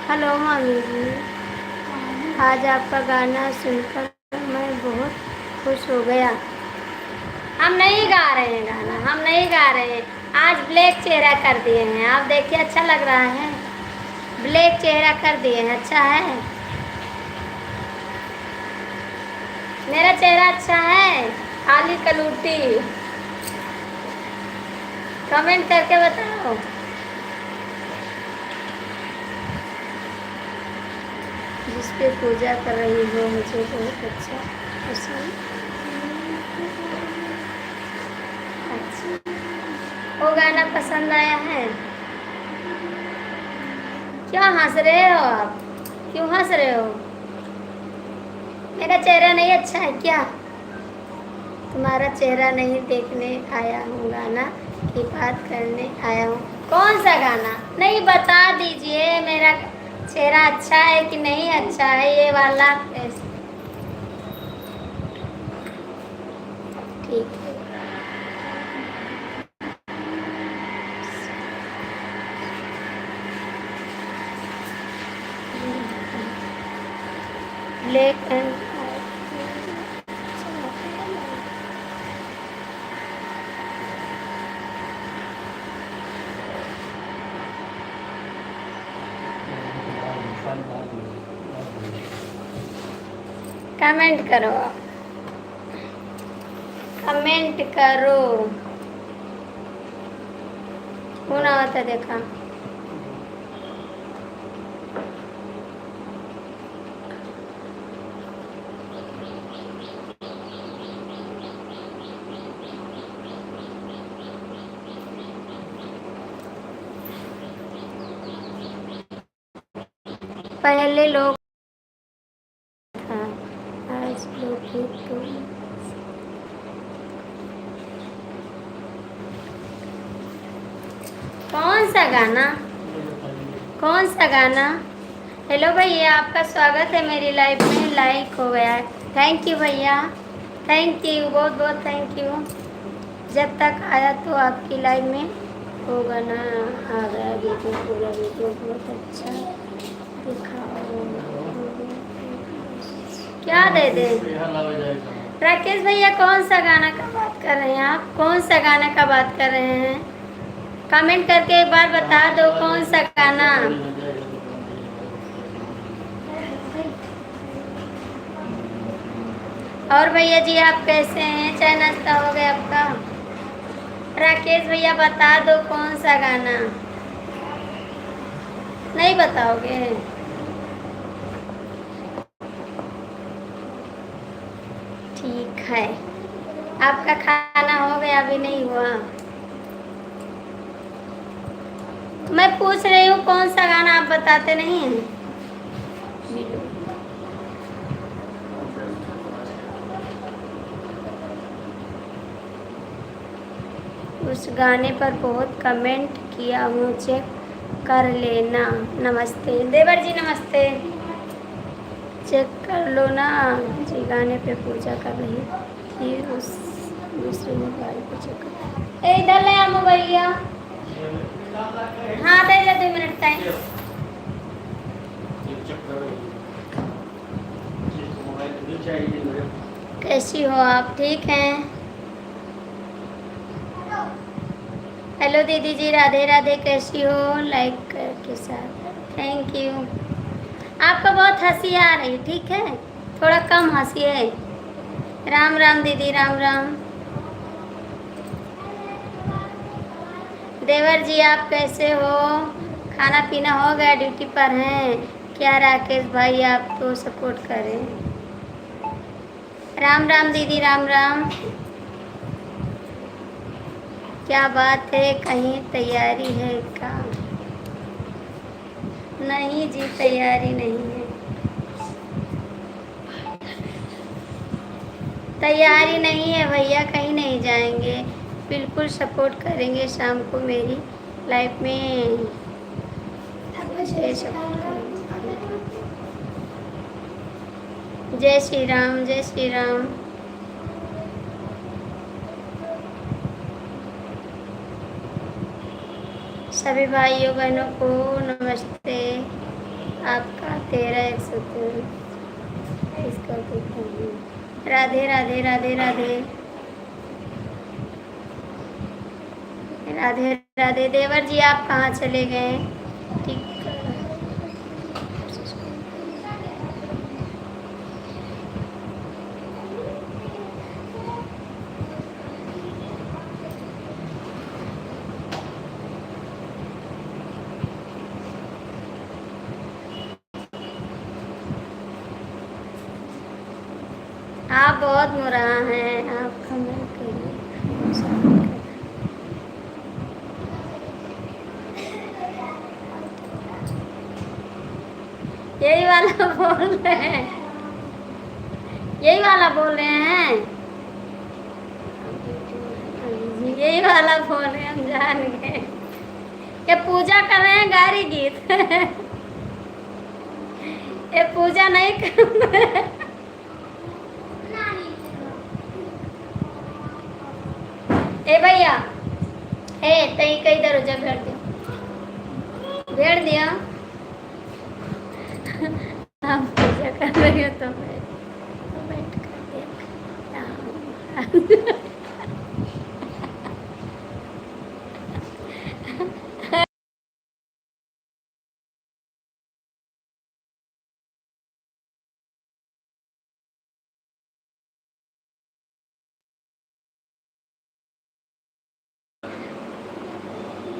Hello मामी जी, आज आपका गाना सुनकर मैं बहुत खुश हो गया। हम नहीं गा रहे हैं गाना, हम नहीं गा रहे हैं। आज ब्लैक चेहरा कर दिए हैं, आप देखिए अच्छा लग रहा है। ब्लैक चेहरा कर दिए हैं, अच्छा है। मेरा चेहरा अच्छा है, खाली कलूटी। कमेंट करके बताओ। जिस पे पूजा कर रही हो मुझे बहुत अच्छा पसंद। अच्छा, वो गाना पसंद आया है। क्या हंस रहे हो आप? क्यों हंस रहे हो? मेरा चेहरा नहीं अच्छा है क्या? तुम्हारा चेहरा नहीं देखने आया हूँ, गाना की बात करने आया हूँ। कौन सा गाना? नहीं, बता दीजिए मेरा चेहरा अच्छा है कि नहीं अच्छा है, ये वाला। ठीक है। ब्लैक एंड कमेंट करो, कमेंट करो। होना होता देखा। पहले लोग था, आज लोग ही तो। कौन सा गाना? कौन सा गाना? हेलो भैया, आपका स्वागत है मेरी लाइफ में। लाइक हो गया है, थैंक यू भैया, थैंक यू, बहुत बहुत थैंक यू। जब तक आया तो आपकी लाइफ में वो गाना आ गया। वीडियो, पूरा वीडियो बहुत अच्छा दिखाओ। क्या दे दे? राकेश भैया, कौन सा गाना का बात कर रहे हैं आप? कौन सा गाना का बात कर रहे हैं? कमेंट करके एक बार बता दो कौन सा गाना। और भैया जी, आप कैसे हैं? चाय नाश्ता हो गया आपका? राकेश भैया, बता दो कौन सा गाना। नहीं बताओगे? ठीक है। आपका खाना हो गया? अभी नहीं हुआ। मैं पूछ रही हूँ कौन सा गाना, आप बताते नहीं हैं। उस गाने पर बहुत कमेंट किया हूँ, चेक कर लेना। नमस्ते देवर जी, नमस्ते। चेक कर लो ना जी। गाने पे पूजा कर रही थी, उस दूसरे मोबाइल पे चेक कर। इधर ले आ मोबाइल। हाँ, दे ले 2 मिनट टाइम। कैसी हो आप? ठीक हैं? हेलो दीदी जी, राधे राधे। कैसी हो? लाइक के साथ थैंक यू। आपका बहुत हंसी आ रही, ठीक है, थोड़ा कम हंसिए। राम राम दीदी, राम राम। देवर जी, आप कैसे हो? खाना पीना हो गया? ड्यूटी पर हैं क्या? राकेश भाई, आप तो सपोर्ट करें। राम राम दीदी, राम राम। क्या बात है, कहीं तैयारी है क्या? नहीं जी, तैयारी नहीं है। तैयारी नहीं है भैया, कहीं नहीं जाएंगे। बिल्कुल सपोर्ट करेंगे शाम को मेरी लाइफ में। जय सपोर्ट करेंगे। जय श्री राम, जय श्री राम। सभी भाइयों बहनों को नमस्ते। 13 113 इसका देखो। राधे राधे राधे राधे राधे राधे। देवर जी आप कहाँ चले गए? ठीक। आप बहुत बुरा हैं, आप कमेंट करिए। यही वाला बोल रहे हैं, यही वाला बोल रहे हैं, यही वाला बोल रहे हैं, हम जान गए। ये पूजा कर रहे हैं गारी गीत। ये पूजा नहीं कर रहे हैं। ए भैया, ए तई कई दर जा भेड़ दिया, भेड़ दिया। हम पूजा कर रही हो तो बैठ कर देख।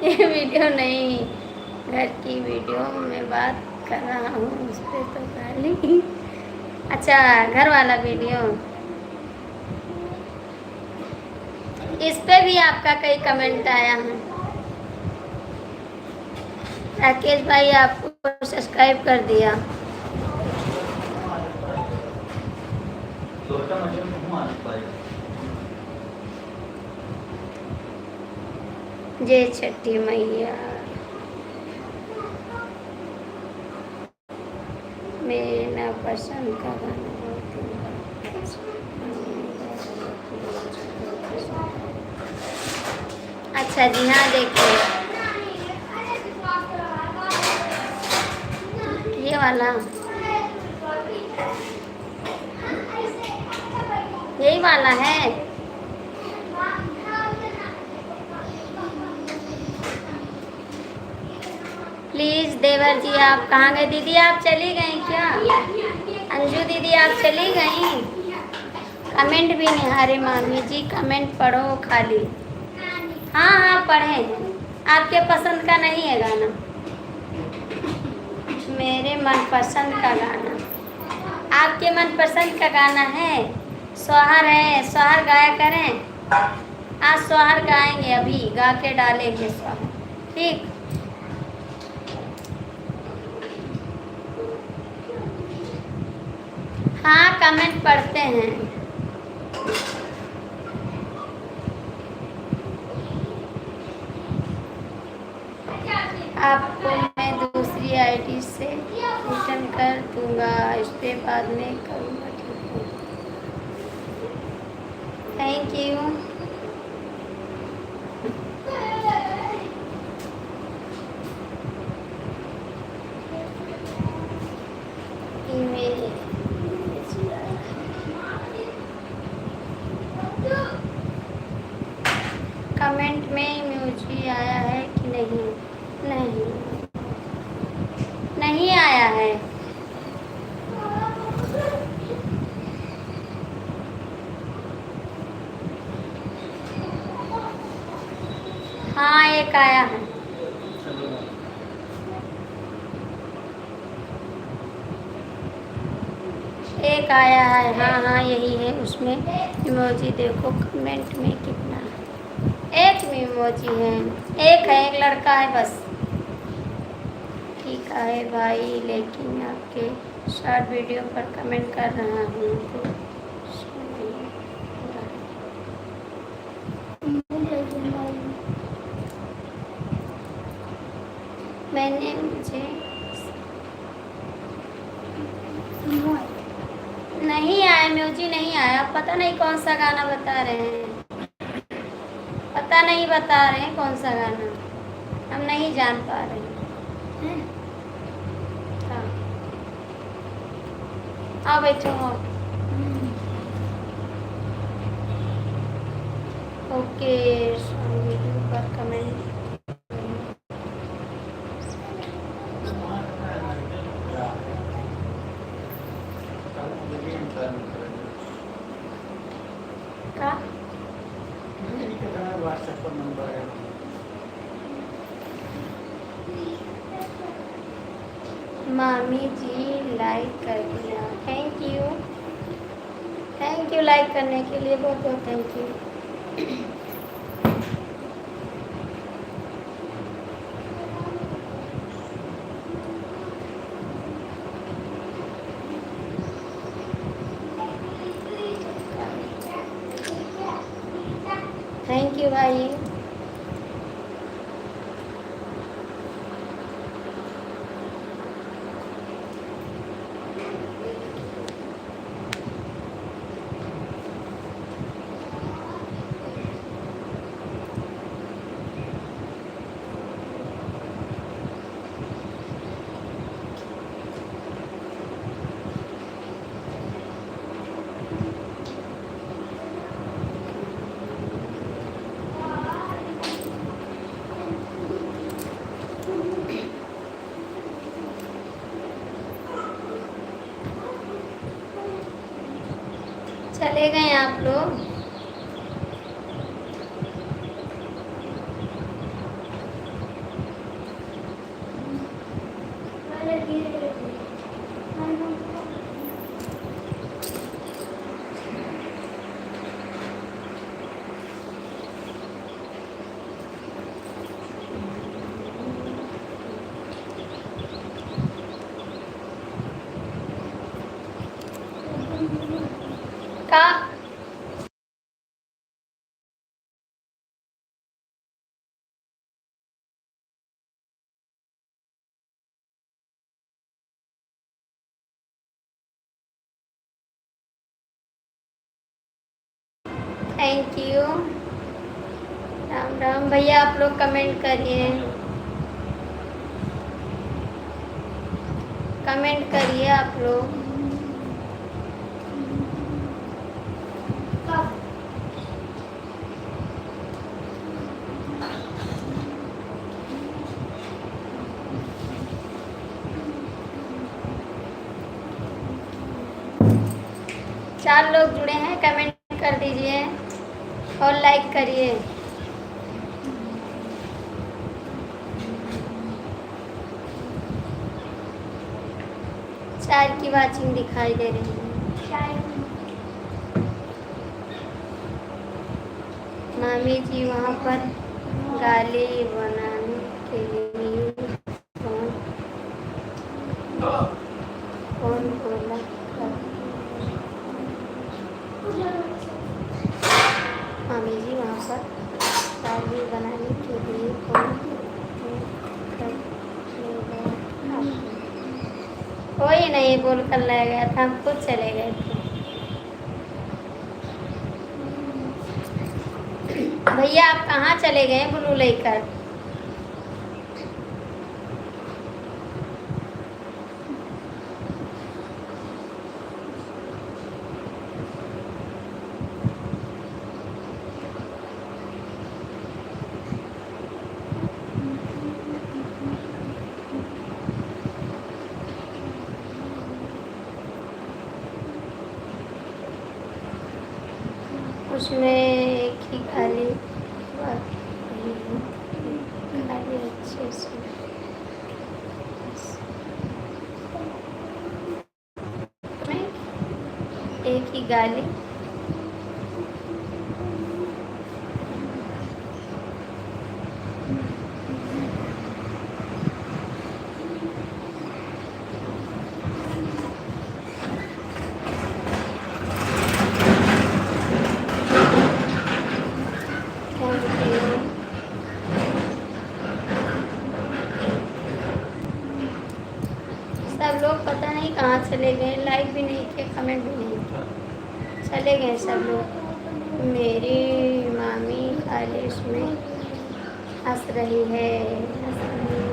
ये वीडियो नहीं, घर की वीडियो में बात कर रहा हूँ, उस पर तो गाली। अच्छा, घर वाला वीडियो, इस पे भी आपका कई कमेंट आया है। राकेश भाई आपको सब्सक्राइब कर दिया। जय छठी मैया। मेरे ना पसंद का गाना अच्छा जी हाँ, देखिए ये वाला, यही वाला है। प्लीज देवर जी आप कहाँ गए? दीदी आप चली गई क्या? अंजू दीदी आप चली गई? कमेंट भी नहीं। अरे मामी जी कमेंट पढ़ो खाली। हाँ हाँ पढ़े। आपके पसंद का नहीं है गाना? मेरे मनपसंद का गाना, आपके मनपसंद का गाना है सोहर है। सोहर गाया करें, आज सोहर गाएंगे, अभी गा के डालेंगे सोहर, ठीक। हाँ कमेंट पढ़ते हैं। आपको मैं दूसरी आईडी से रिटर्न कर दूंगा, इसके बाद में करूँगा, ठीक है। Thank you. ईमेल कमेंट में इमोजी आया है कि नहीं? नहीं, नहीं आया है। हाँ एक आया है। एक आया है, हाँ हाँ यही है। उसमें इमोजी देखो कमेंट में कितना है। एक में इमोजी है, एक है, एक लड़का है बस। ठीक है भाई, लेकिन आपके शॉर्ट वीडियो पर कमेंट कर रहा हूँ तो मैंने मुझे नहीं आया, म्यूजिक नहीं आया। पता नहीं कौन सा गाना बता रहे हैं, पता नहीं बता रहे हैं कौन सा गाना, हम नहीं जान पा रहे हैं। हाँ आओ बैठो आओ। ओके वीडियो पर कमेंट। का व्हाट्सएप पर नंबर है। मामी जी लाइक कर दिया, thank you. Thank you like करने के लिए, बहुत बहुत थैंक यू। थैंक यू भाई। चले गए आप लोग? का थैंक यू। राम राम भैया, आप लोग कमेंट करिए, कमेंट करिए आप लोग। चार लोग जुड़े हैं, कमेंट कर दीजिए और लाइक करिए। चार की वाचिंग दिखाई दे रही है। मामी जी वहाँ पर गाली बनाने के लिए कौन बोला? मामी जी वहाँ पर गाली बनाने के लिए कौन कोई नहीं बोल कर ले गया था, हम खुद चले गए थे। भैया आप कहाँ चले गए ब्लू लेकर? उसमें एक ही खाली खाली अच्छे से एक ही गाली। सब लोग पता नहीं कहाँ चले गए, लाइक भी नहीं किए, कमेंट भी नहीं किए, चले गए सब लोग। मेरी मामी खाली इसमें हंस रही है, हंस रही है।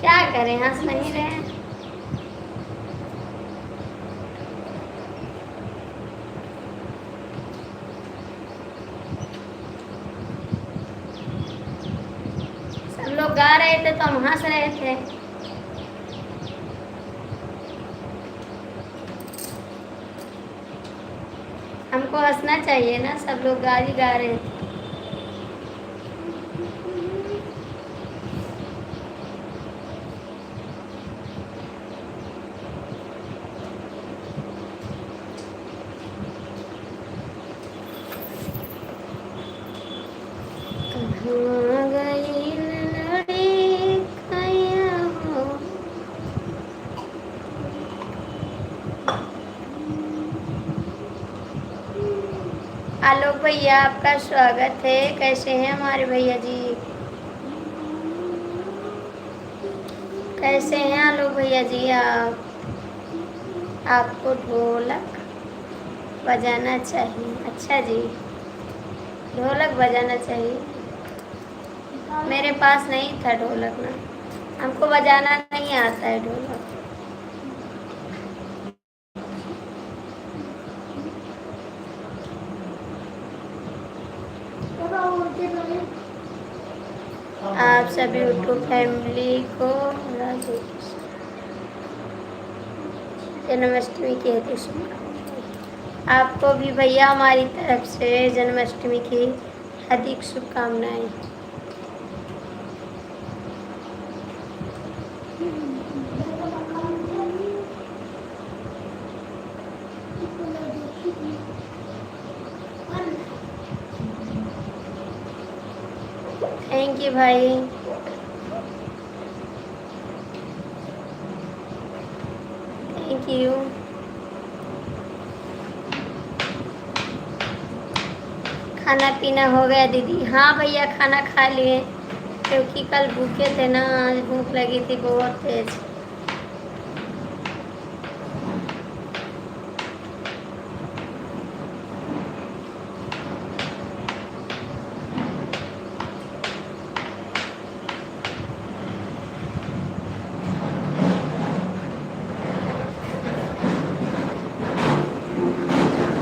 क्या करें, हंस नहीं रहे हैं। सब लोग गा रहे थे तो हम हंस रहे थे। हमको हंसना चाहिए ना, सब लोग गाली गा रहे थे। कहाँ गई लड़ी कैया हो। आलोक भैया आपका स्वागत है। कैसे हैं हमारे भैया जी? कैसे हैं आलोक भैया जी आप? आपको ढोलक बजाना चाहिए। अच्छा जी, ढोलक बजाना चाहिए। मेरे पास नहीं था ढोलक ना, हमको बजाना नहीं आता है ढोलक। आप सभी यूट्यूब फैमिली को जन्माष्टमी की हार्दिक शुभकामनाएं। आपको भी भैया हमारी तरफ से जन्माष्टमी की हार्दिक शुभकामनाएं। थैंक यू भाई। Thank you. खाना पीना हो गया दीदी? हाँ भैया खाना खा लिए, क्योंकि कल भूखे थे ना, आज भूख लगी थी बहुत तेज।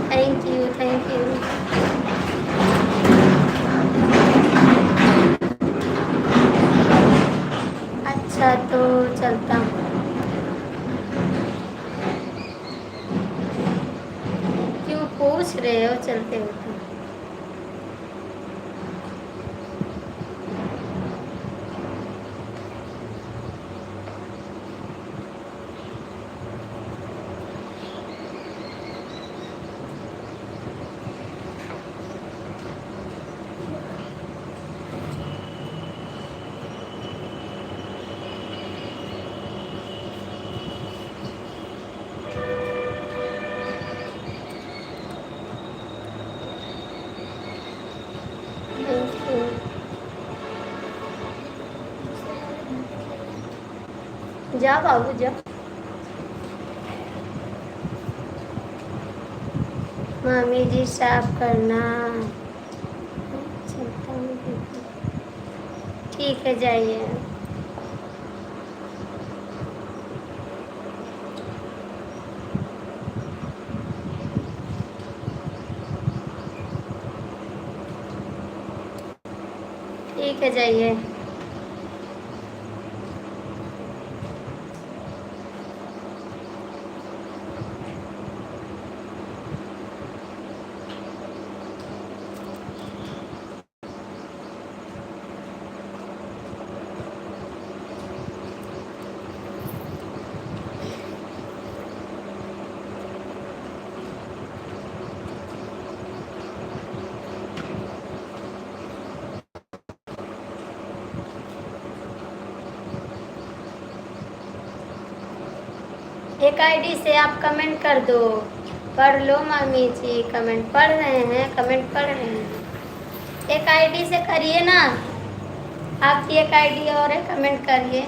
Thank you thank you. अच्छा तो चलता हूँ। क्यों पूछ रहे हो चलते हो तो? Thank you. जा बाबू जा। मामी जी साफ करना। चलता हूँ। ठीक है जाइए। ठीक है जाइए। एक आईडी से आप कमेंट कर दो। पढ़ लो मामी जी, कमेंट पढ़ रहे हैं, कमेंट पढ़ रहे हैं। एक आईडी से करिए ना, आपकी एक आईडी और है, कमेंट करिए।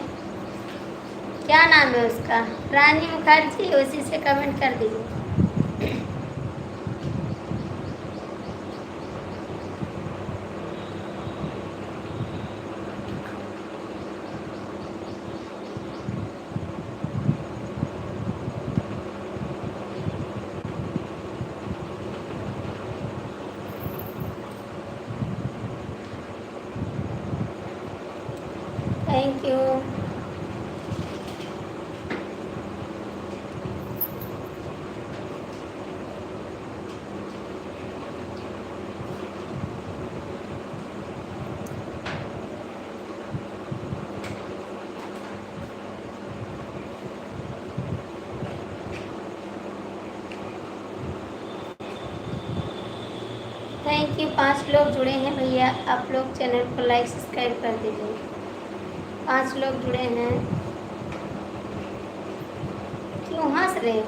क्या नाम है उसका? रानी मुखर्जी, उसी से कमेंट कर दीजिए। Thank you. थैंक यू, 5 लोग जुड़े हैं भैया। आप लोग चैनल को लाइक सब्सक्राइब कर दीजिए। 5 लोग जुड़े हैं। क्यों हंस रहे हो?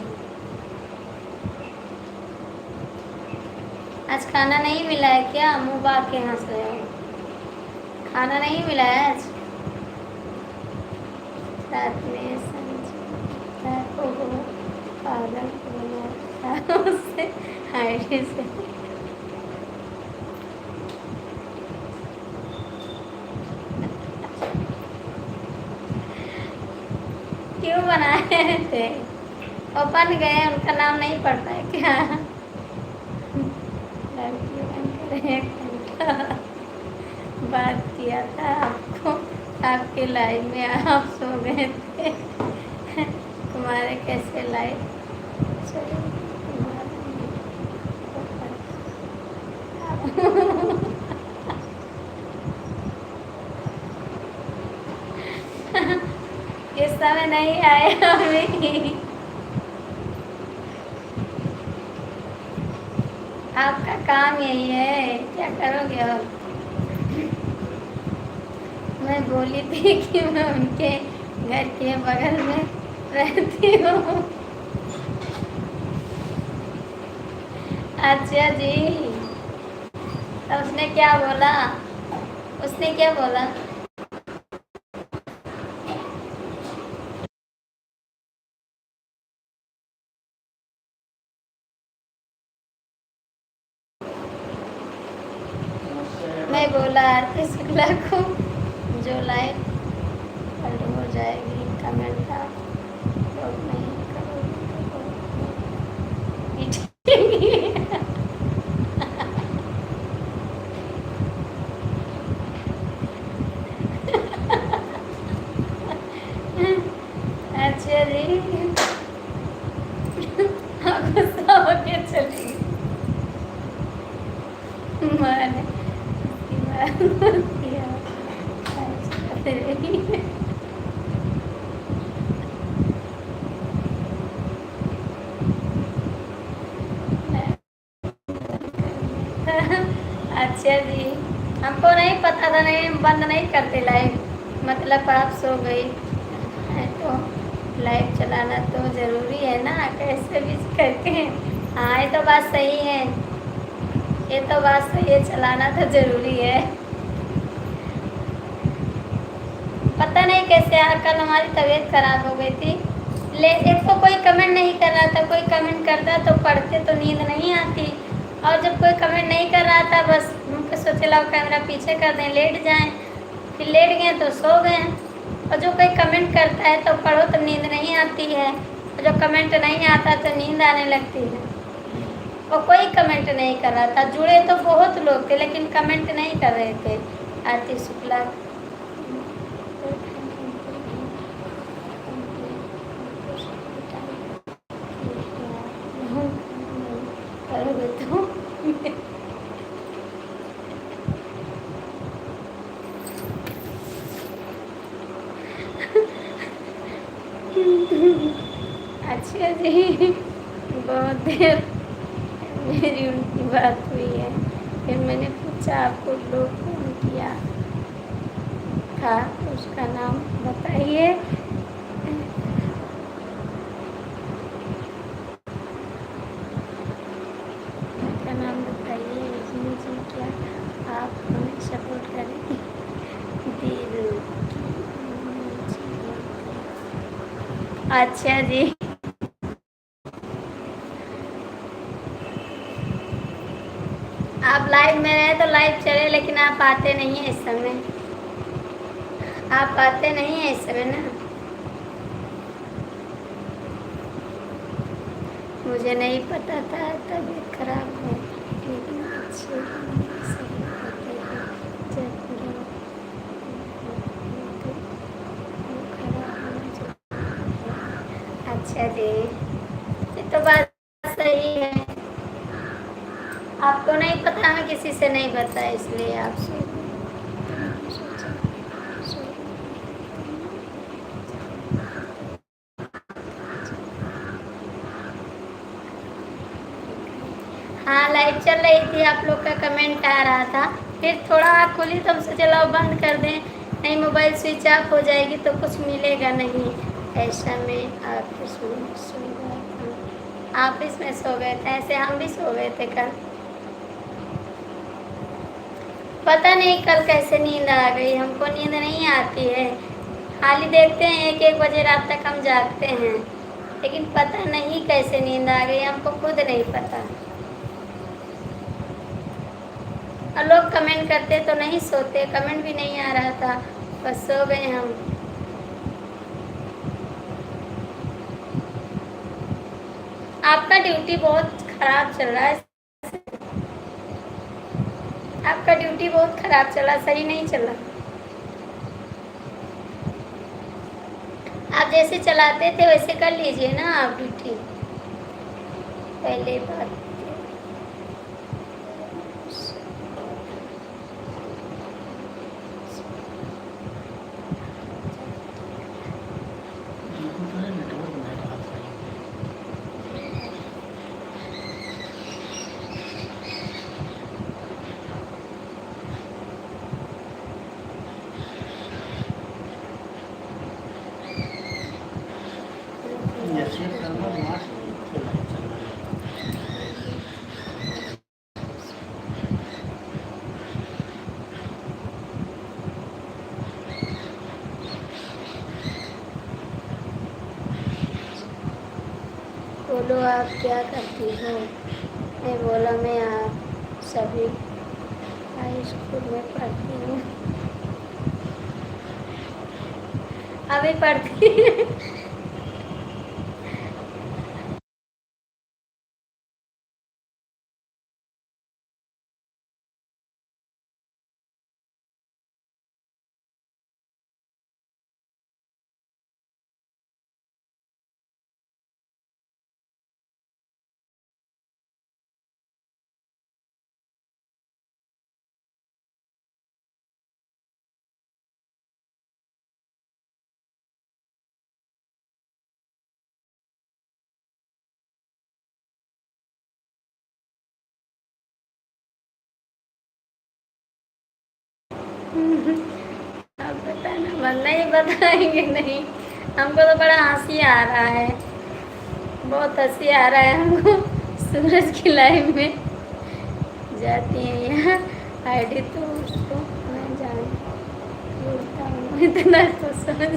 आज खाना नहीं मिला है क्या? मुंह बांध के हंस रहे हो। खाना नहीं मिला है आज? रात में समझा को पागल बोला उससे आईडी से। क्यों बनाए थे? ओपन गए, उनका नाम नहीं पड़ता है क्या? लड़की बनकर 1 घंटा बात किया था आपको, आपके लाइव में आप सो गए थे। तुम्हारे कैसे लाइव चले? इस समय नहीं आए अभी। आपका काम यही है, क्या करोगे? और मैं बोली थी कि मैं उनके घर के बगल में रहती हूँ। अच्छा जी, तो उसने क्या बोला? उसने क्या बोला? मैं बोला आरती शुक्ला को जो लाइव कल हो जाएगी, कमेंट आप लोग नहीं करोगे तो पीटेंगी। अच्छा जी, गुस्सा होके चली मैंने किया। अच्छा जी, हमको नहीं पता था, नहीं बंद नहीं करते लाइव, मतलब आप सो गई है तो लाइव चलाना तो ज़रूरी है ना, कैसे भी करके। हाँ, ये तो बात सही है, ये तो बात सही है, चलाना तो ज़रूरी है। पता नहीं कैसे यार, कल हमारी तबीयत खराब हो गई थी। एक तो कोई कमेंट नहीं कर रहा था, कोई कमेंट करता तो पढ़ते तो नींद नहीं आती, और जब कोई कमेंट नहीं कर रहा था बस उनके सोचे लाओ कैमरा पीछे कर दें, लेट जाएं, फिर लेट गए तो सो गए। और जो कोई कमेंट करता है तो पढ़ो तो नींद नहीं आती है, और जो कमेंट नहीं आता तो नींद आने लगती है। और कोई कमेंट नहीं कर रहा था, जुड़े तो बहुत लोग थे लेकिन कमेंट नहीं कर रहे थे। आरती शुक्ला करोगे तो अच्छा जी, बहुत देर मेरी उनकी बात हुई है, फिर मैंने पूछा आपको लोग फोन किया था तो उसका नाम बताइए। उसका नाम बताइए मुझे, क्या आप हमें सपोर्ट करेंगे? दिल। अच्छा जी, आप लाइव में रहे तो लाइव चले, लेकिन आप आते नहीं हैं इस समय, आप आते नहीं हैं इस समय ना। मुझे नहीं पता था तबीयत खराब है, लेकिन अच्छे अच्छा जी, ये तो बात सही है। आपको नहीं पता, हमें किसी से नहीं पता, इसलिए आपसे हाँ, लाइव चल रही थी, आप लोग का कमेंट आ रहा था, फिर थोड़ा आँख खुली तो हम सोचे लाओ बंद कर दें, नहीं मोबाइल स्विच ऑफ हो जाएगी तो कुछ मिलेगा नहीं। ऐसा में ऑफिस में सो गया था, ऑफिस में सो गए थे, ऐसे हम भी सो गए थे कल। पता नहीं कल कैसे नींद आ गई, हमको नींद नहीं आती है, खाली देखते हैं 1-1 बजे रात तक हम जागते हैं, लेकिन पता नहीं कैसे नींद आ गई, हमको खुद नहीं पता। और लोग कमेंट करते तो नहीं सोते, कमेंट भी नहीं आ रहा था, बस सो गए हम। आपका ड्यूटी बहुत खराब चल रहा है, आपका ड्यूटी बहुत खराब चला, सही नहीं चला। आप जैसे चलाते थे वैसे कर लीजिए ना आप ड्यूटी, पहले बात। बोलो आप क्या करती हो? मैं बोला मैं आप सभी हाई स्कूल में पढ़ती हूँ, अभी पढ़ती अब बताना बंद नहीं, बताएंगे नहीं, हमको तो बड़ा हंसी आ रहा है, बहुत हंसी आ रहा है हमको। सूरज की लाइफ में जाती है यहाँ आईडी, तो उसको मैं जानता हूँ, इतना तो समझ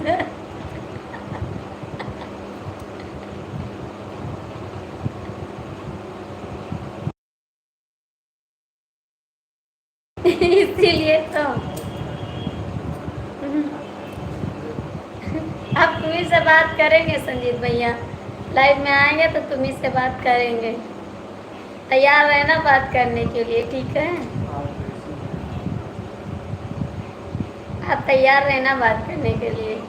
इसीलिए तो अब तुम्ही से बात करेंगे संजीत भैया, लाइव में आएंगे तो तुम्ही से बात करेंगे, तैयार रहना बात करने के लिए, ठीक है? आप तैयार रहना बात करने के लिए।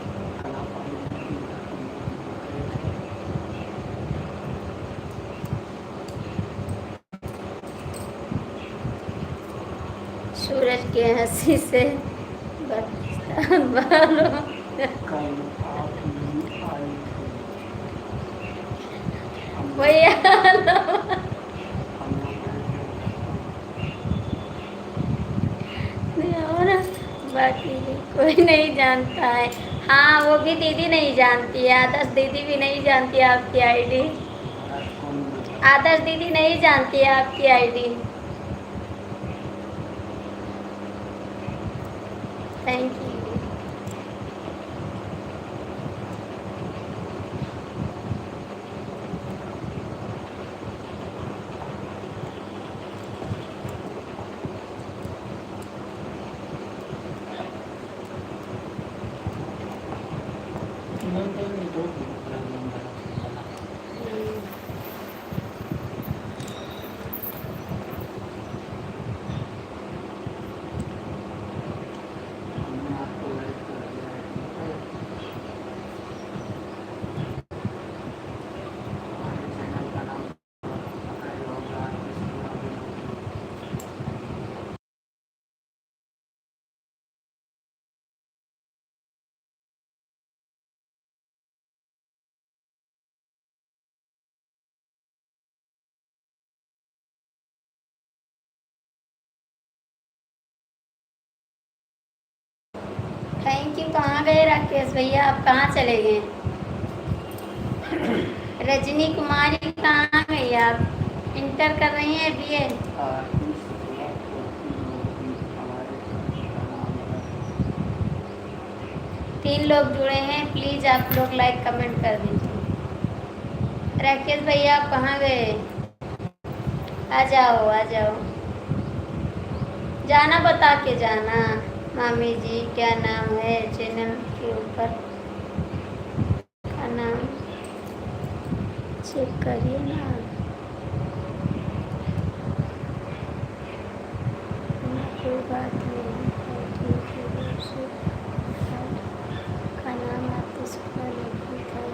सूरज की हंसी से भैया और बाकी कोई नहीं जानता है। हाँ, वो भी दीदी नहीं जानती है, आदर्श दीदी भी नहीं जानती है आपकी आईडी, आदर्श दीदी नहीं जानती है आपकी ID. Thank you. Thank you. कहाँ गए राकेश भैया, आप कहाँ चले गए? रजनी कुमारी कहाँ गई आप? इंटर कर रही हैं बीए? 3 लोग जुड़े हैं, प्लीज़ आप लोग लाइक कमेंट कर दीजिए। राकेश भैया आप कहाँ गए? आ जाओ आ जाओ, जाना बता के जाना। मामी जी क्या नाम है चैनल के ऊपर का नाम चेक करिए ना। कोई बात नहीं, ठीक है। का नाम आरती शुक्ला लोकहित है।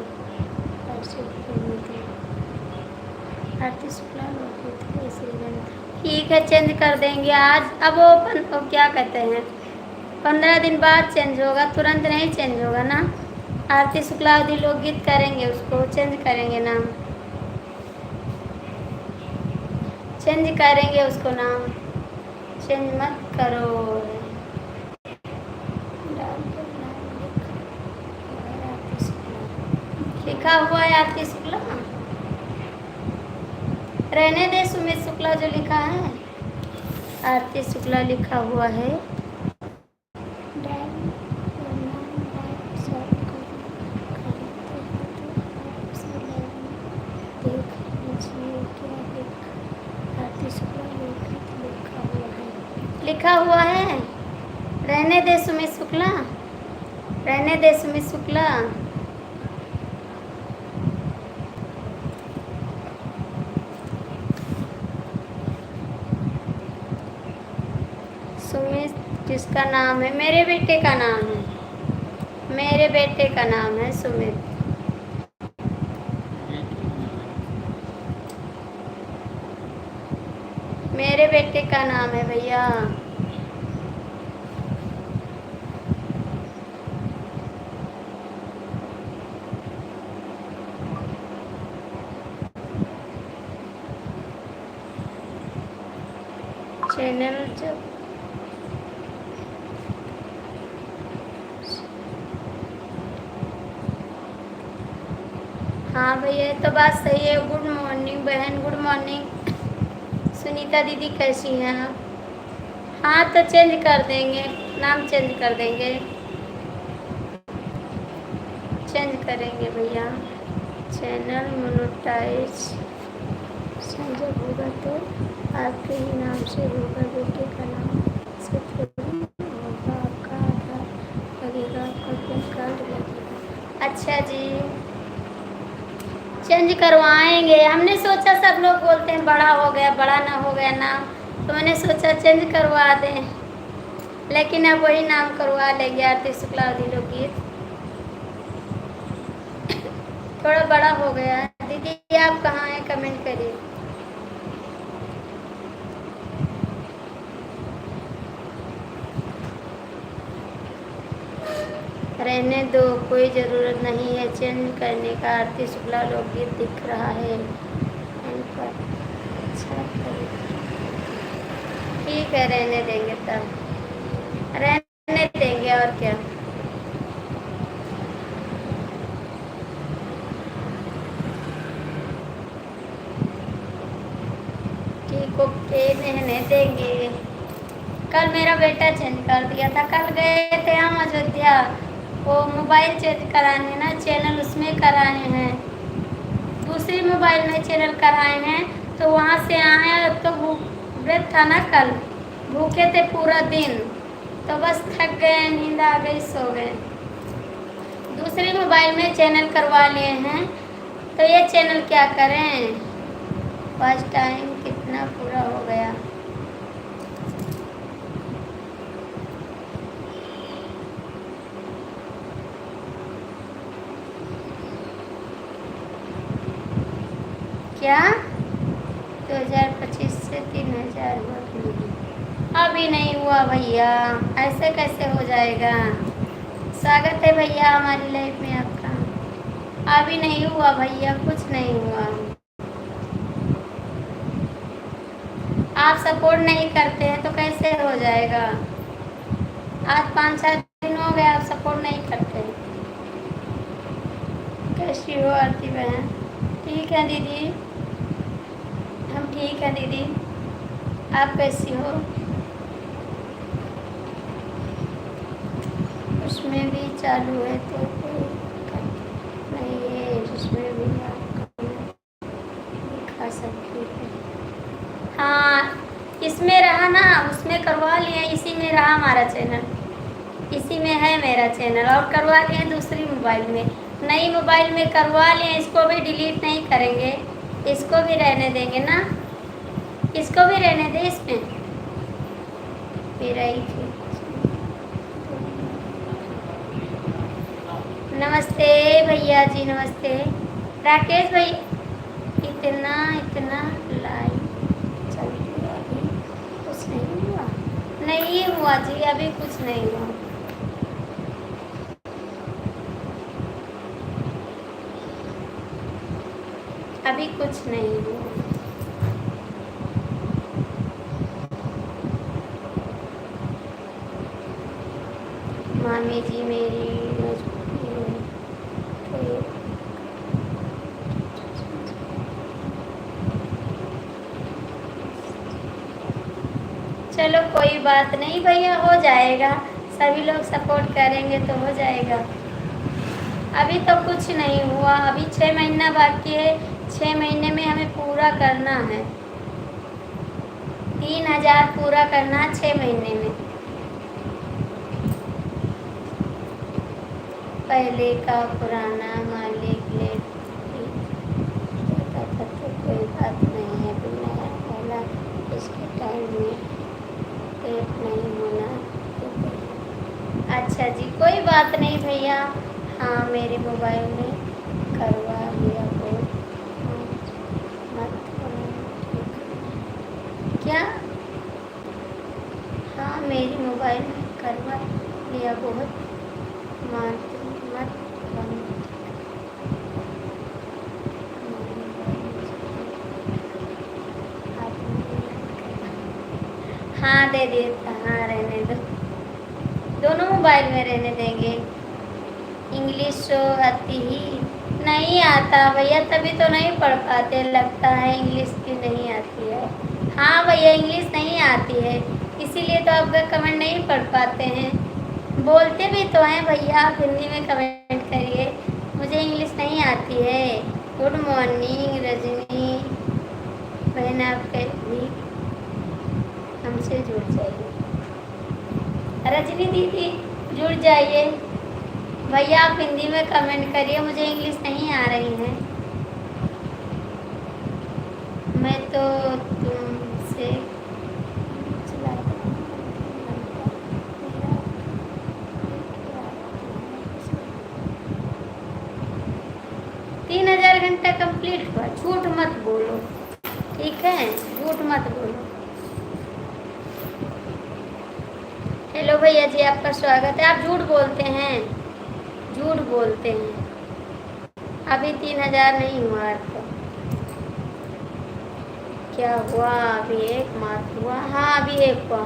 आरती शुक्ला लोकहित है श्रीगंध। ठीक है, चेंज कर देंगे आज। अब वो क्या कहते हैं, 15 दिन बाद चेंज होगा, तुरंत नहीं चेंज होगा ना। आरती शुक्लावधी लोकगीत करेंगे, उसको चेंज करेंगे नाम, चेंज करेंगे उसको नाम। चेंज मत करो। लिखा हुआ है आरती शुक्ला, रहने दे सुमित शुक्ला जो लिखा है, आरती शुक्ला लिखा हुआ है। लिखा हुआ है, रहने दे सुमित शुक्ला, रहने दे सुमित शुक्ला। सुमित किसका नाम है? मेरे बेटे का नाम है, मेरे बेटे का नाम है सुमित। मेरे बेटे का नाम है भैया। चैनल जब हाँ भैया, तो बात सही है। गुड मॉर्निंग बहन, गुड मॉर्निंग। सुनीता दीदी कैसी हैं आप? हाँ तो चेंज कर देंगे, नाम चेंज कर देंगे, चेंज करेंगे भैया। चैनल मोनेटाइज संजय होगा तो आपके ही नाम से होगा, बेटे का नाम से थोड़ी होगा, आपका आधार लगेगा, आपका पैन कार्ड लगेगा। अच्छा जी, चेंज करवाएंगे। हमने सोचा सब लोग बोलते हैं बड़ा हो गया, बड़ा ना हो गया नाम, तो मैंने सोचा चेंज करवा दें, लेकिन अब वही नाम करवा लेंगे, आरती शुक्लावधी लोकगीत। थोड़ा बड़ा हो गया है। दीदी आप कहाँ हैं, कमेंट करिए। रहने दो, कोई ज़रूरत नहीं है चेंज करने का। आरती शुक्ला लोकगीत दिख रहा है इन पर। अच्छा ठीक है, रहने देंगे, तब रहने देंगे और क्या। ठीक, ओके, रहने देंगे। कल मेरा बेटा चेंज कर दिया था, कल गए थे हम अयोध्या, वो मोबाइल चेंज कराने ना, चैनल उसमें कराए हैं, दूसरी मोबाइल में चैनल कराए हैं, तो वहाँ से आए तो व्रत था ना कल, भूखे थे पूरा दिन, तो बस थक गए, नींद आ गई, सो गए। दूसरी मोबाइल में चैनल करवा लिए हैं, तो ये चैनल क्या करें। फर्स्ट टाइम कितना पूरा हो गया। क्या 2025 से 3000 हुआ? अभी नहीं हुआ भैया, ऐसे कैसे हो जाएगा। स्वागत है भैया हमारी लाइफ में आपका। अभी नहीं हुआ भैया, कुछ नहीं हुआ। आप सपोर्ट नहीं करते हैं तो कैसे हो जाएगा। आज 5-7 दिन हो गए आप सपोर्ट नहीं करते हैं। कैसी हो आरती बहन? ठीक है दीदी, हम ठीक है दीदी, आप कैसी हो? उसमें भी चालू है तो कोई दिक्कत नहीं है, जिसमें भी आप दिखा सकती है। हाँ, इसमें रहा ना, उसमें करवा लिया, इसी में रहा हमारा चैनल, इसी में है मेरा चैनल, और करवा लिया दूसरी मोबाइल में, नई मोबाइल में करवा लिया। इसको भी डिलीट नहीं करेंगे, इसको भी रहने देंगे ना, इसको भी रहने दे इसमें। फिर आई थी। नमस्ते भैया जी, नमस्ते राकेश भाई। इतना इतना लाइव चलती है, अभी कुछ नहीं हुआ? नहीं हुआ जी, अभी कुछ नहीं हुआ। अभी कुछ नहीं हुआ। मामी जी मेरी मजबूरी है तो चलो कोई बात नहीं भैया, हो जाएगा, सभी लोग सपोर्ट करेंगे तो हो जाएगा। अभी तो कुछ नहीं हुआ, अभी 6 महीना बाकी है, 6 महीने में हमें पूरा करना है, 3000 पूरा करना है 6 महीने में। पहले का पुराना मालिक लेट देता था तो कोई बात नहीं है, अभी नया पहला इसके टाइम में लेट नहीं होना तो कोई। अच्छा जी, कोई बात नहीं भैया। हाँ, मेरे मोबाइल में करवा लिया वो, मत क्या? हाँ, मेरी मोबाइल में करवा लिया बहुत, मत हाँ दे देता, हाँ रहने दो, दोनों मोबाइल में रहने देंगे। इंग्लिश आती ही नहीं आता भैया, तभी तो नहीं पढ़ पाते, लगता है इंग्लिश की नहीं आती है। हाँ भैया, इंग्लिश नहीं आती है, इसीलिए तो आपका कमेंट नहीं पढ़ पाते हैं। बोलते भी तो हैं भैया, आप हिंदी में कमेंट करिए, मुझे इंग्लिश नहीं आती है। गुड मॉर्निंग रजनी बहन, आपके भी हमसे जुड़ जाइए। रजनी दीदी जुड़ जाइए भैया, आप हिंदी में कमेंट करिए, मुझे इंग्लिश नहीं आ रही है। मैं तो तुमसे 3000 घंटा कंप्लीट हुआ, झूठ मत बोलो, ठीक है, झूठ मत बोलो। हेलो भैया जी, आपका स्वागत है। आप झूठ बोलते हैं, झूठ बोलते हैं, अभी 3000 नहीं हुआ आपका। क्या हुआ? अभी एक मात्र हुआ। हाँ अभी एक हुआ,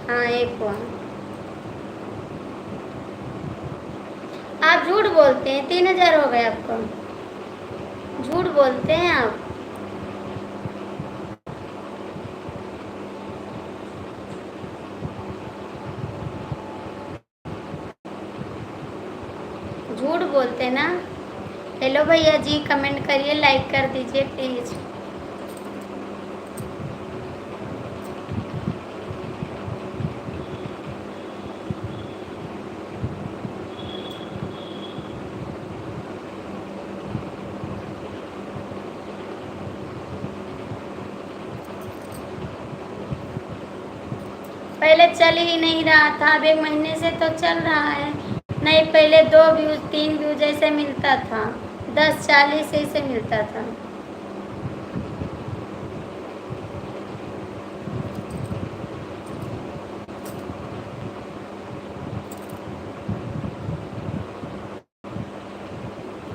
हाँ एक हुआ। आप झूठ बोलते हैं, 3000 हो गए आपका, झूठ बोलते हैं आप। झूठ बोलते ना। हेलो भैया जी, कमेंट करिए, लाइक कर दीजिए प्लीज। पहले चल ही नहीं रहा था, अब 1 महीने से तो चल रहा है। नहीं, पहले 2 व्यूज 3 व्यूज ऐसे मिलता था, 10-40 ऐसे मिलता था।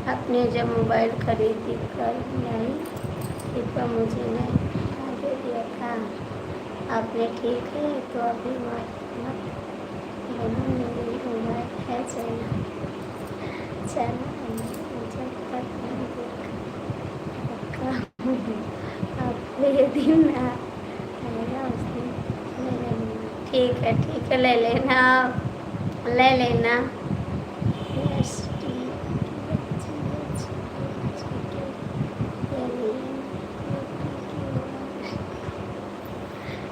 आपने जब मोबाइल खरीदी कर नहीं कृपया मुझे नहीं दे दिया था आपने, ठीक है तो अभी मत बहन मेरी उम्र है चलना चलना जब तक मैं देखा आपको ये दिन आएगा उस दिन ले लेना। ठीक है, ले लेना आप, ले लेना। यस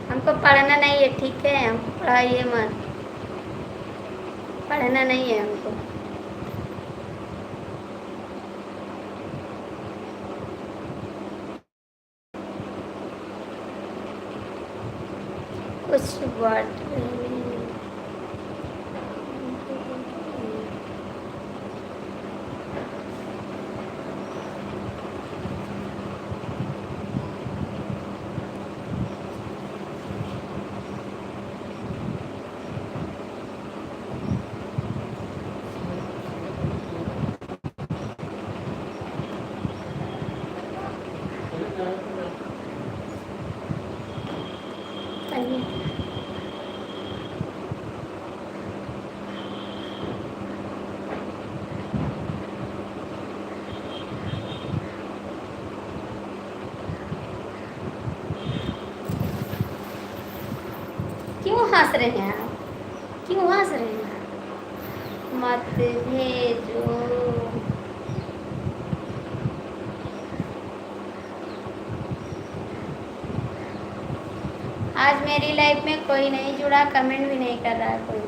हमको पढ़ना नहीं है, ठीक है, हमको पढ़ाइए मत, पढ़ना नहीं है हमको। कुछ वर्ड क्यों हंस रहे हैं आप, क्यों हंस रहे हैं? मत भेजो। आज मेरी लाइफ में कोई नहीं जुड़ा, कमेंट भी नहीं कर रहा है कोई।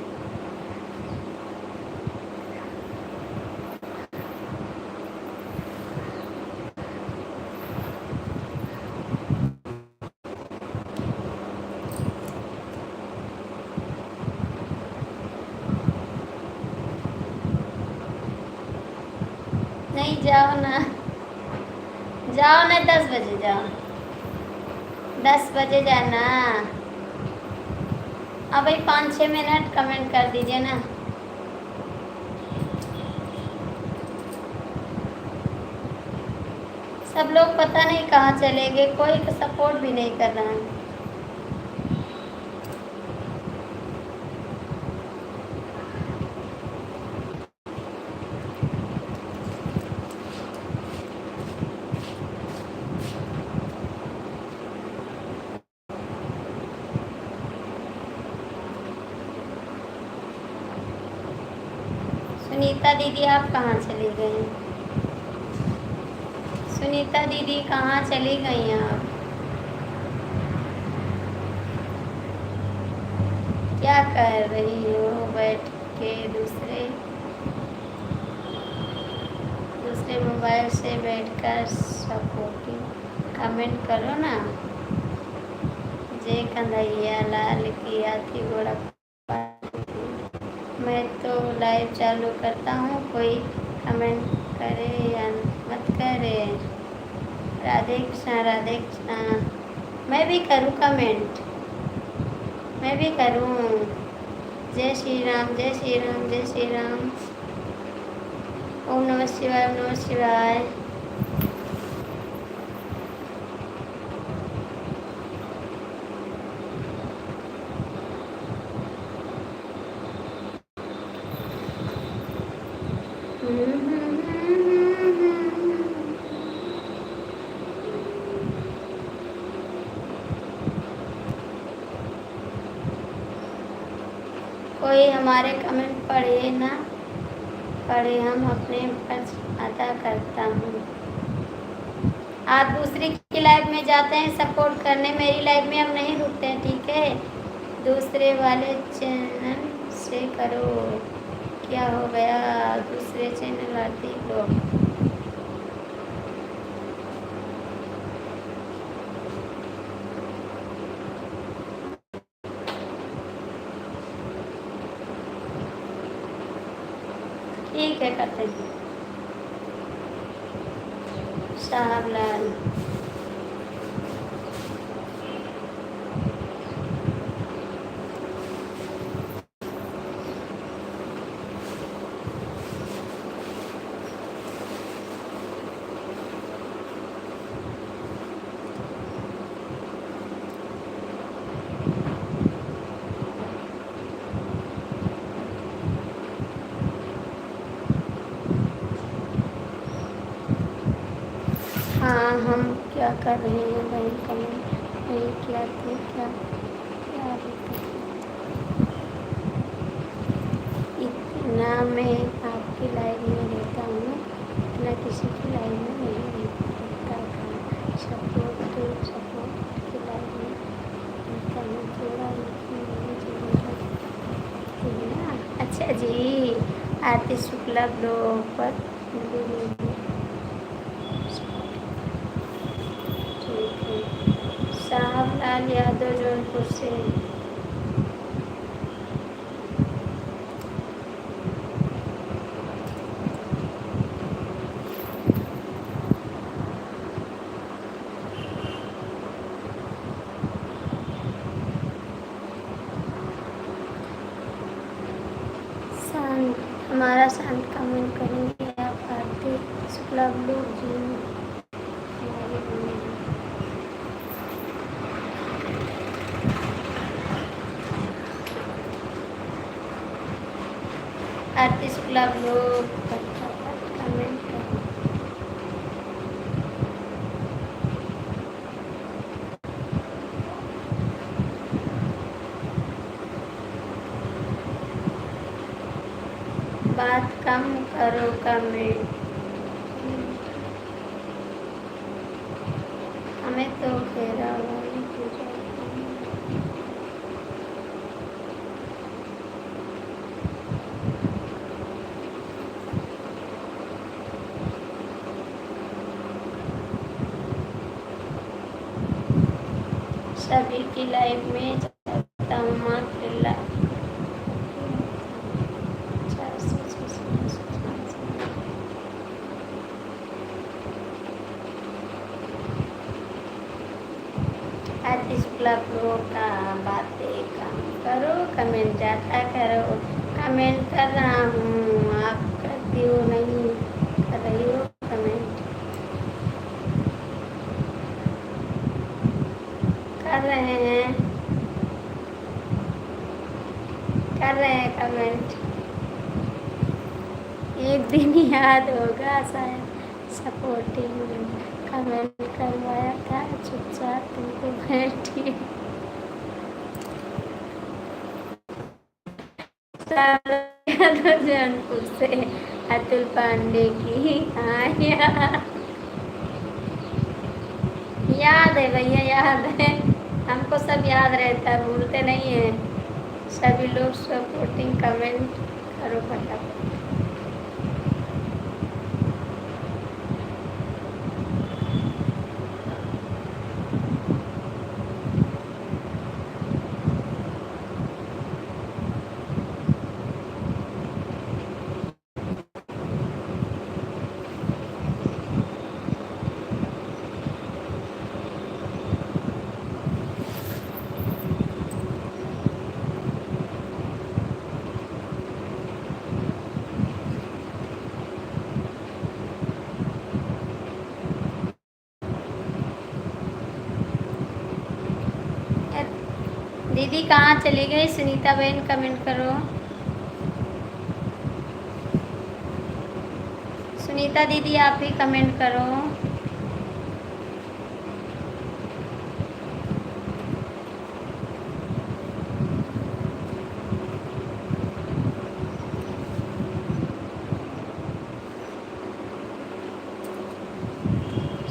नहीं जाओ ना, जाओ ना, 10 बजे जाओ, 10 बजे जाना। अब भाई 5-6 मिनट कमेंट कर दीजिए ना। सब लोग पता नहीं कहाँ चले गए, कोई सपोर्ट भी नहीं कर रहा है। सुनीता दीदी आप कहाँ चली गई? सुनीता दीदी कहाँ चली गई आप? क्या कर रही हो बैठ के दूसरे मोबाइल से बैठकर? सपोर्टिव कमेंट करो ना। जय कन्हैया लाल की हाथी घोड़ा। मैं तो लाइव चालू करता हूँ, कोई कमेंट करे या मत करे। राधे कृष्णा, राधे कृष्णा। मैं भी करूँ कमेंट, मैं भी करूँ। जय श्री राम, जय श्री राम, जय श्री राम। ओम नमः शिवाय, ओम नमः शिवाय। कोई हमारे कमेंट पढ़े ना पढ़े, हम अपने फर्ज अदा करता हूँ। आप दूसरी की लाइफ में जाते हैं सपोर्ट करने, मेरी लाइफ में हम नहीं रुकते हैं, ठीक है? दूसरे वाले चैनल से करो। क्या हो गया? दूसरे चैनल आती लोग। ठीक है, करते हैं। साहबलाल हाँ, हम क्या कर रहे हैं बहन, कमेंट नहीं किया थे क्या? क्या अभी तक? इतना मैं आपकी लाइव में रहता हूँ, इतना किसी की लाइव में नहीं रहता था। सपोर्ट की लाइव में रहता हूँ, थोड़ा लेकिन मेरी ज़रूरत थी ना। अच्छा जी, आरती शुक्ला ब्लॉग पर ठीक है। साहब लाल यादव जौनपुर से। शांत, हमारा शांत कमेंट करेंगे आप? आरती शुक्ला ब्लॉग जी हमारे बने हैं। आरती शुक्ला ब्लॉग फटाफट कमेंट करें। बात कम करो कमेंट, हमें तो घेरा वाली पूजा। सभी की लाइफ में जाता हूँ माशाल्लाह। आरती शुक्ला ब्लॉग का बातें कम करो, कमेंट ज़्यादा करो। कमेंट कर रहा हूँ, आप करती हो नहीं, कर रही हो कमेंट? कर रहे हैं, कर रहे हैं कमेंट। एक दिन याद होगा शायद सपोर्टिंग कमेंट करवाया था, चुपचाप तुमको बैठी जौनपुर से अतुल पांडे की। हाँ याद है भैया, याद है, हमको सब याद रहता है, भूलते नहीं है। सभी लोग सपोर्टिंग कमेंट करो फटाफट। दीदी कहाँ चली गई? सुनीता बहन कमेंट करो। सुनीता दीदी आप भी कमेंट करो।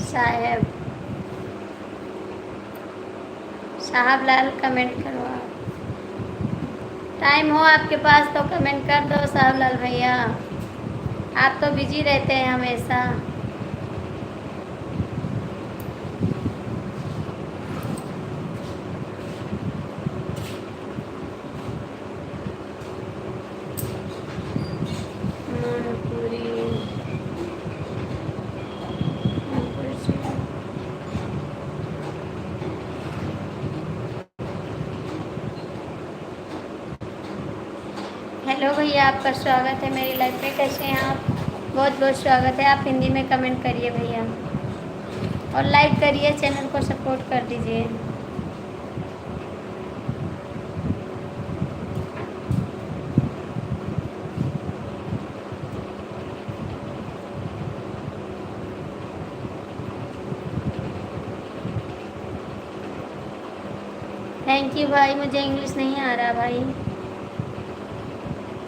साहब, साहब लाल कमेंट करो आप। टाइम हो आपके पास तो कमेंट कर दो साहब लाल भैया, आप तो बिजी रहते हैं हमेशा। मनपुरी हेलो भैया, आपका स्वागत है मेरी लाइफ में। कैसे हैं आप? बहुत बहुत स्वागत है। आप हिंदी में कमेंट करिए भैया और लाइक करिए, चैनल को सपोर्ट कर दीजिए। थैंक यू भाई, मुझे इंग्लिश नहीं आ रहा भाई।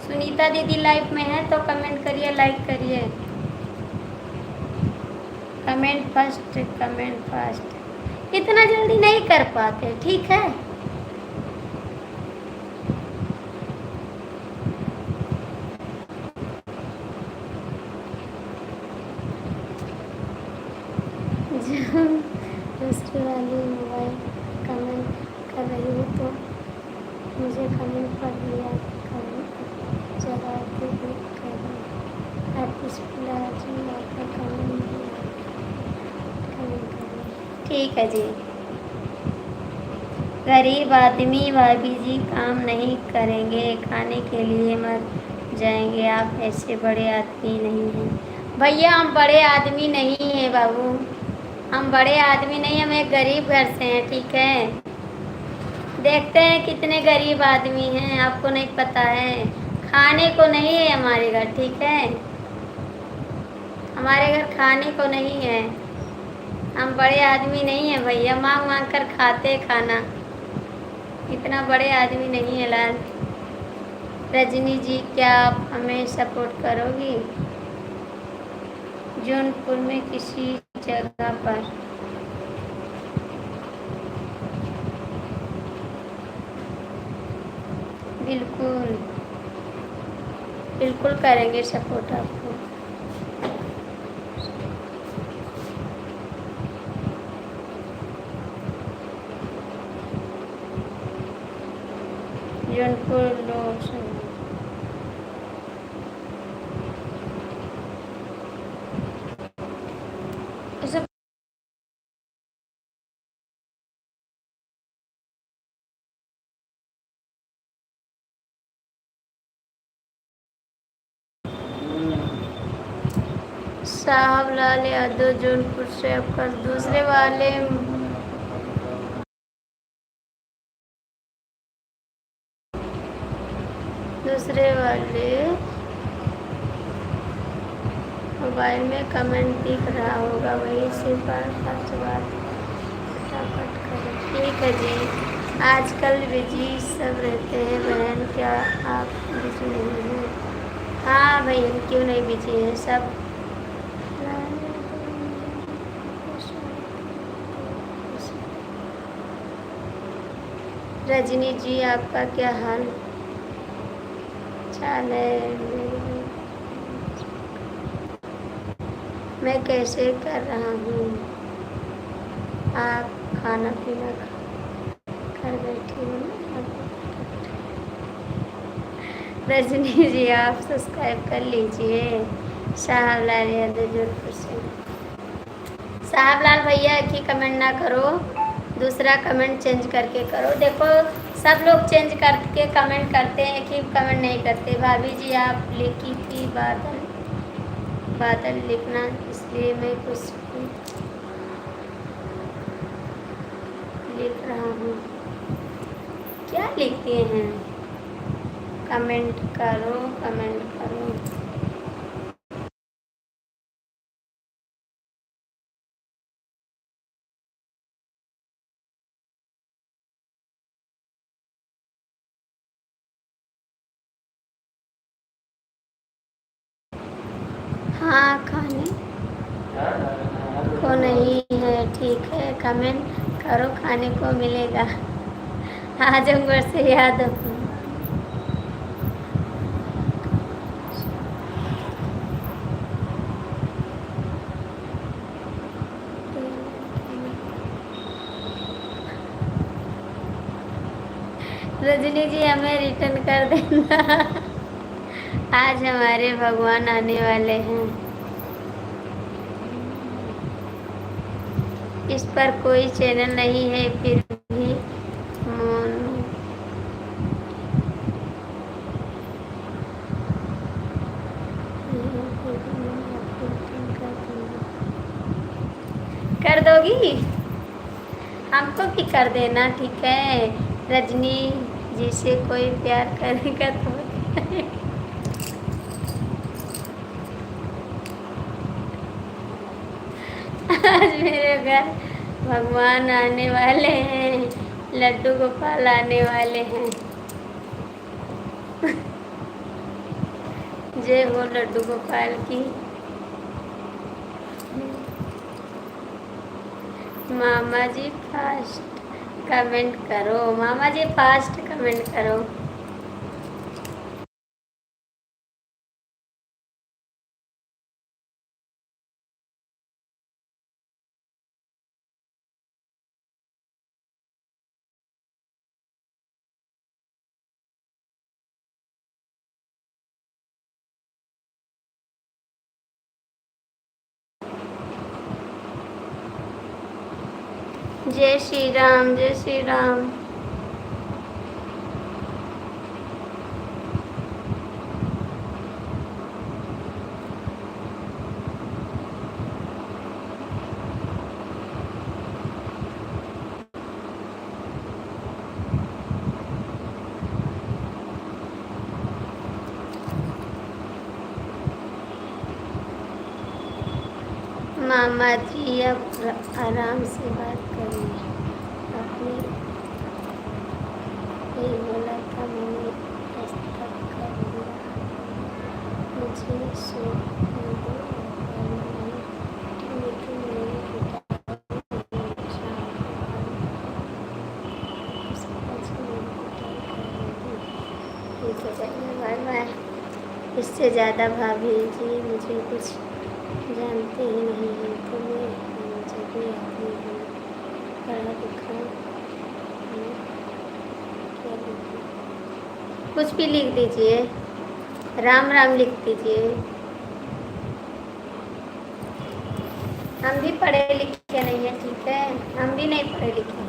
सुनीता दीदी लाइव में है तो कमेंट करिए, लाइक करिए। Comment first, comment first. इतना जल्दी नहीं कर पाते, ठीक है। दूसरे वाली मोबाइल कमेंट कर रही हूँ तो मुझे कमेंट कर दिया, कमेंट जरा भी कर ठीक है जी। गरीब आदमी भाभी जी काम नहीं करेंगे, खाने के लिए मर जाएंगे। आप ऐसे बड़े आदमी नहीं हैं भैया। हम बड़े आदमी नहीं हैं बाबू, हम बड़े आदमी नहीं, हम एक गरीब घर से हैं, ठीक है। देखते हैं कितने गरीब आदमी हैं, आपको नहीं पता है। खाने को नहीं है हमारे घर, ठीक है। हमारे घर खाने को नहीं है। हम बड़े आदमी नहीं हैं भैया, मांग मांग कर खाते खाना। इतना बड़े आदमी नहीं है लाल। रजनी जी, क्या आप हमें सपोर्ट करोगी? जौनपुर में किसी जगह पर। बिल्कुल बिल्कुल करेंगे सपोर्ट आपको। जौनपुर लोग सब साहब लाल यादव जौनपुर से आपका दूसरे वाले मोबाइल में कमेंट दिख रहा होगा, वही से बात फटाफट करें। ठीक है जी। आजकल बिजी सब रहते हैं बहन, क्या आप बिजी नहीं हैं? हाँ बहन, क्यों नहीं बिजी हैं सब। रजनी जी, आपका क्या हाल चाल है? मैं कैसे कर रहा हूँ? आप खाना पीना कर बैठी हो? रजनी जी, आप सब्सक्राइब कर लीजिए। शाहलाल यादव जोधपुर से। शाहलाल भैया एक ही कमेंट ना करो, दूसरा कमेंट चेंज करके करो। देखो सब लोग चेंज करके कमेंट करते हैं, एक ही कमेंट नहीं करते। भाभी जी, आप लिखी थी बादल बादल लिखना, इसलिए मैं कुछ भी लिख रहा हूँ। क्या लिखते हैं? कमेंट करो, कमेंट करो। हाँ, खाने को नहीं है, ठीक है। कमेंट करो, खाने को मिलेगा। आजमगढ़ से याद हो। रजनी जी, हमें रिटर्न कर देना। आज हमारे भगवान आने वाले हैं। इस पर कोई चैनल नहीं है, फिर भी मोनू कर दोगी? हमको भी कर देना, ठीक है। रजनी जी से कोई प्यार करेगा तो आज मेरे घर भगवान आने वाले हैं, लड्डू गोपाल आने वाले हैं। जय हो लड्डू गोपाल की। मामा जी फास्ट कमेंट करो, मामा जी फास्ट कमेंट करो। जय श्री राम, जय श्री राम। मामा जी अब आराम से बात करिए। आपने यही बोला था, मैंने दस्तखत कर दिया। मुझे सूट दे दो और मिठू मेरी पिटाई मेरी शाम ठीक हो जाएगा। Bye bye. इससे ज़्यादा भाभी जी मुझे कुछ जानते ही नहीं हैं, तो मैं जब भी आती हूँ पढ़ा लिखा हूँ। क्या लिखूँ? कुछ भी लिख दीजिए, राम राम लिख दीजिए। हम भी पढ़े लिखे नहीं हैं, ठीक है, हम भी नहीं पढ़े लिखे।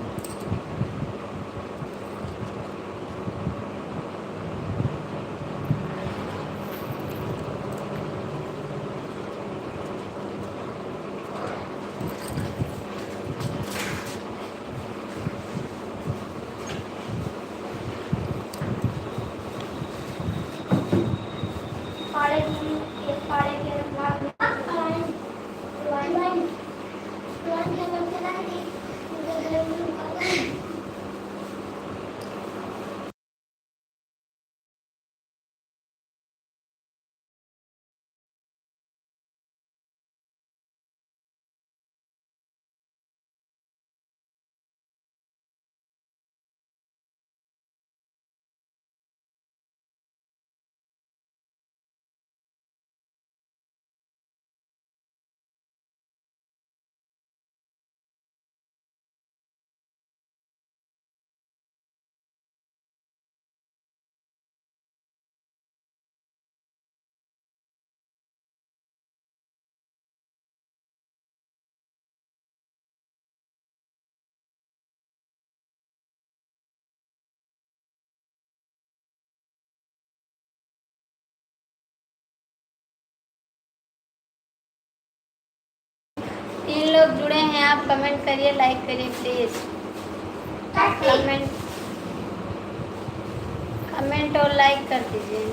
तीन लोग जुड़े हैं, आप कमेंट करिए, लाइक करिए प्लीज। कमेंट और लाइक कर दीजिए।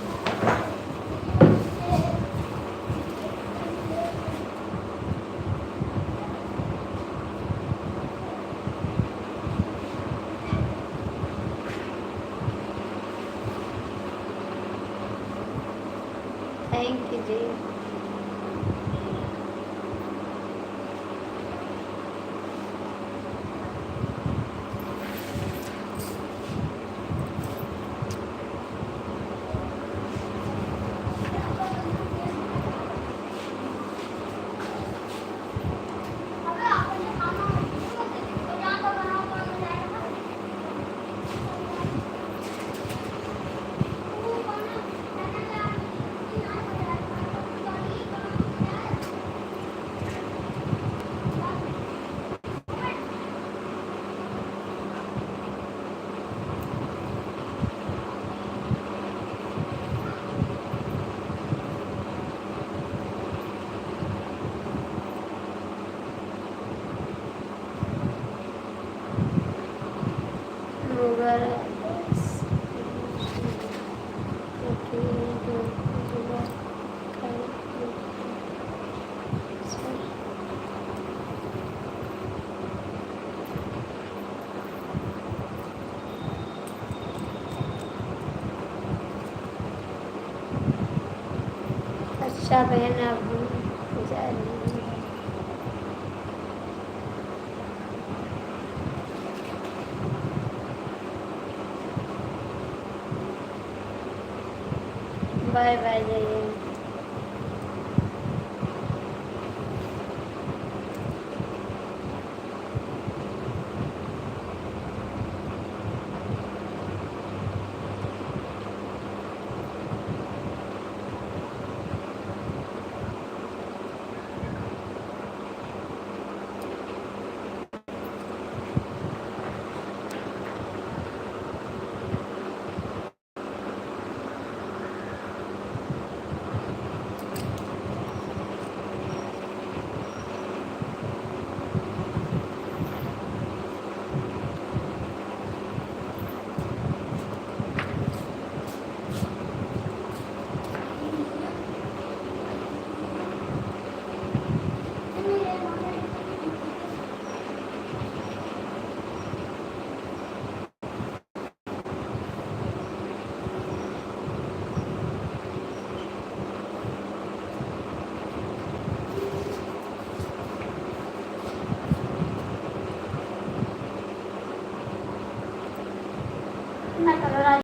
थैंक यू जी। वर्षा बहन अब जा रही है। बाय बाय जय हिंद।